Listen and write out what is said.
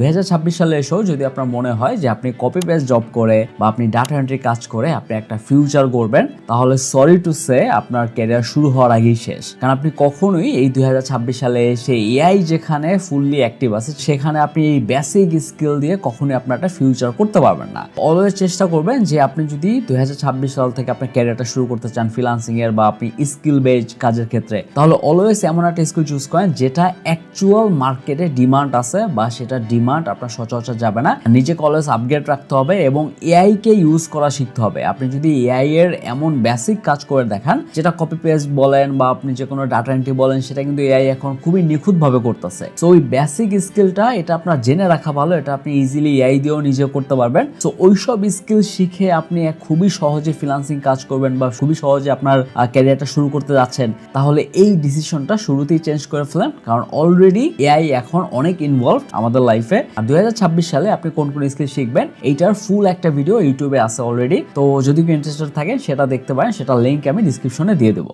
2026 সালে এসেও যদি আপনার মনে হয় যে আপনি কপি পেস্ট জব করে বা আপনি ডাটা এন্ট্রি কাজ করে আপনি একটা ফিউচার গড়বেন, তাহলে সরি টু সে আপনার ক্যারিয়ার শুরু হওয়ার আগেই শেষ। কারণ আপনি কখনোই এই 2026 সালে এসে এআই যেখানে ফুললি অ্যাক্টিভ আছে সেখানে আপনি এই বেসিক স্কিল দিয়ে কখনোই আপনার একটা ফিউচার করতে পারবেন না। অলওয়েজ চেষ্টা করবেন যে আপনি যদি 2026 সাল থেকে আপনার ক্যারিয়ারটা শুরু করতে চান ফ্রিল্যান্সিং এর বা আপনি স্কিল বেসড কাজের ক্ষেত্রে, তাহলে অলওয়েজ এমন একটা স্কিল চুজ করেন যেটা অ্যাকচুয়াল মার্কেটে ডিমান্ড আছে বা সেটা ডিমান্ড আপনার সচরাচর যাবে না। নিজেকে অলওয়েজ আপগ্রেড রাখতে হবে এবং এআই কে ইউজ করা শিখতে হবে। আপনি যদি এআই এর এমন বেসিক কাজ করে দেখান যেটা কপি পেস্ট বলেন বা আপনি যে কোনো ডাটা এন্ট্রি বলেন, সেটা কিন্তু এআই এখন খুবই নিখুঁতভাবে করতেছে। সো ওই বেসিক স্কিলটা এটা আপনার জেনে রাখা ভালো, এটা আপনি ইজিলি এআই দিয়েও নিজে করতে পারবেন। সো ওইসব স্কিল শিখে আপনি খুবই সহজে ফ্রিল্যান্সিং কাজ করবেন বা খুবই সহজে আপনার ক্যারিয়ারটা শুরু করতে যাচ্ছেন, তাহলে এই ডিসিশনটা শুরুতেই চেঞ্জ করে ফেলেন। কারণ অলরেডি এআই এখন অনেক ইনভলভ আমাদের লাইফে। আর 2026 সালে আপনি কোন কোন স্কিল শিখবেন এইটার ফুল একটা ভিডিও ইউটিউবে আছে অলরেডি। তো যদি কেউ ইন্টারেস্টেড থাকেন সেটা দেখতে পারেন, সেটা লিংক আমি ডিসক্রিপশনে দিয়ে দেবো।